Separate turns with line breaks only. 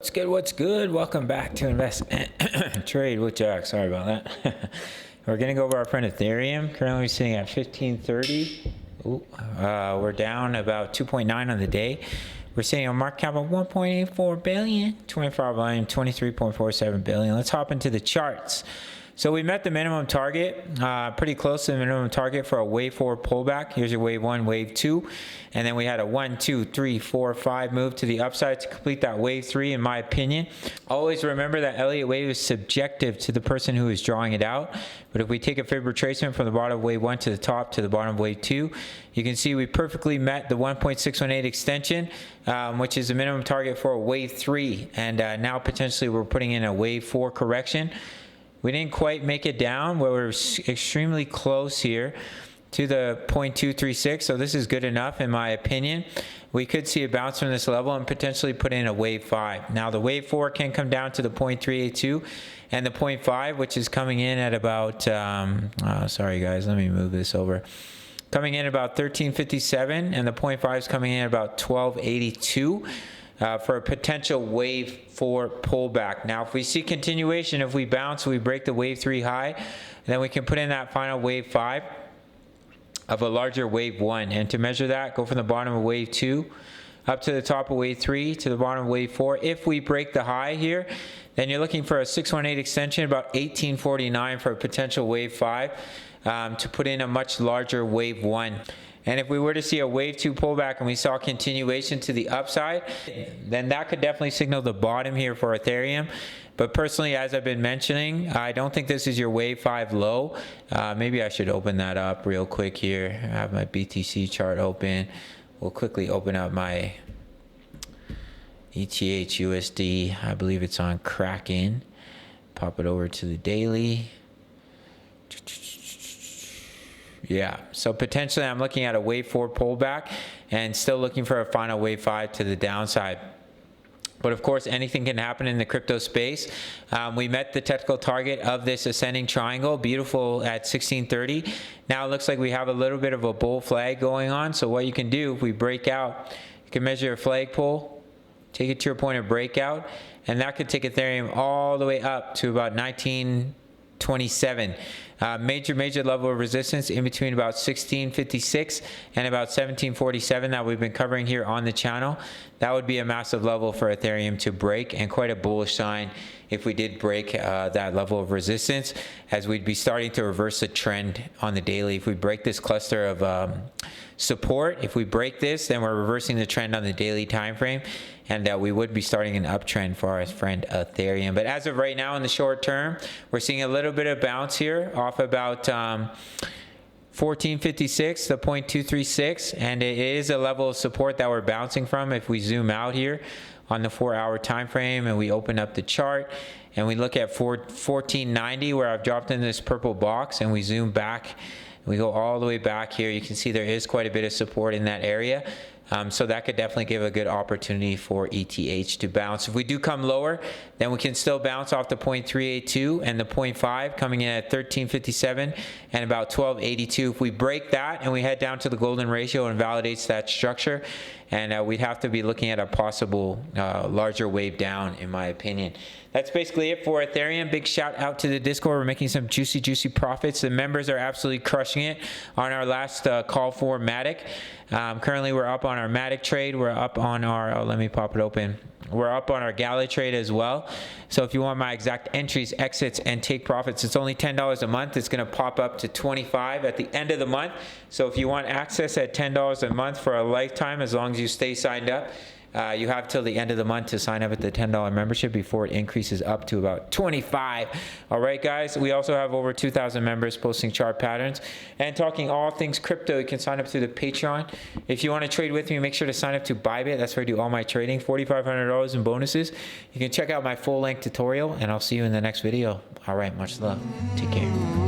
What's good? What's good? Welcome back to Invest Trade with Jack. Sorry about that. We're gonna go over our friend Ethereum. Currently sitting at 1530. We're down about 2.9 on the day. We're seeing a market cap of 1.84 billion, 24-hour volume 23.47 billion. Let's hop into the charts. So we met the minimum target, pretty close to the minimum target for a wave 4 pullback. Here's your wave 1, wave 2. And then we had a 1, 2, 3, 4, 5 move to the upside to complete that wave 3, in my opinion. Always remember that Elliott wave is subjective to the person who is drawing it out. But if we take a fib retracement from the bottom of wave 1 to the top to the bottom of wave 2, you can see we perfectly met the 1.618 extension, which is the minimum target for a wave 3. And now potentially we're putting in a wave 4 correction. We didn't quite make it down, but we're extremely close here to the 0.236, so this is good enough in my opinion. We could see a bounce from this level and potentially put in a wave 5. Now the wave 4 can come down to the 0.382 and the 0.5, which is coming in at about, sorry guys, let me move this over. Coming in about 1357, and the 0.5 is coming in at about 1282. For a potential wave 4 pullback. Now if we see continuation, if we bounce, we break the wave 3 high, then we can put in that final wave 5 of a larger wave 1. And to measure that, go from the bottom of wave 2 up to the top of wave 3 to the bottom of wave 4. If we break the high here, then you're looking for a 618 extension, about 1849 for a potential wave 5 to put in a much larger wave 1. And if we were to see a wave 2 pullback and we saw continuation to the upside, then that could definitely signal the bottom here for Ethereum. But personally, as I've been mentioning, I don't think this is your wave 5 low. Maybe I should open that up real quick here. I have my BTC chart open. We'll quickly open up my ETH USD. I believe it's on Kraken. Pop it over to the daily. Yeah, so potentially I'm looking at a wave 4 pullback and still looking for a final wave 5 to the downside. But of course, anything can happen in the crypto space. We met the technical target of this ascending triangle, beautiful at 1630. Now it looks like we have a little bit of a bull flag going on. So what you can do, if we break out, you can measure a flagpole, take it to your point of breakout, and that could take Ethereum all the way up to about 1927. Major level of resistance in between about 1656 and about 1747 that we've been covering here on the channel. That would be a massive level for Ethereum to break, and quite a bullish sign if we did break that level of resistance, as we'd be starting to reverse the trend on the daily. If we break this cluster of support, if we break this, then we're reversing the trend on the daily time frame, and we would be starting an uptrend for our friend Ethereum. But as of right now, in the short term, we're seeing a little bit of bounce here off about 1456 to 0.236, and it is a level of support that we're bouncing from. If we zoom out here on the 4-hour time frame and we open up the chart and we look at 1490, where I've dropped in this purple box, and we zoom back, we go all the way back here, you can see there is quite a bit of support in that area. So that could definitely give a good opportunity for ETH to bounce. If we do come lower, then we can still bounce off the 0.382 and the 0.5 coming in at 1357 and about 1282. If we break that and we head down to the golden ratio and validates that structure, and we'd have to be looking at a possible larger wave down, in my opinion. That's basically it for Ethereum. Big shout out to the Discord. We're making some juicy profits. The members are absolutely crushing it on our last call for Matic. Currently we're up on our Matic trade. We're up on our, let me pop it open. We're up on our Gala trade as well. So if you want my exact entries, exits, and take profits, it's only $10 a month. It's going to pop up to $25 at the end of the month. So if you want access at $10 a month for a lifetime, as long as you stay signed up, you have till the end of the month to sign up at the $10 membership before it increases up to about $25. All right, guys. We also have over 2,000 members posting chart patterns and talking all things crypto. You can sign up through the Patreon. If you want to trade with me, make sure to sign up to Bybit. That's where I do all my trading. $4,500 in bonuses. You can check out my full-length tutorial, and I'll see you in the next video. All right. Much love. Take care.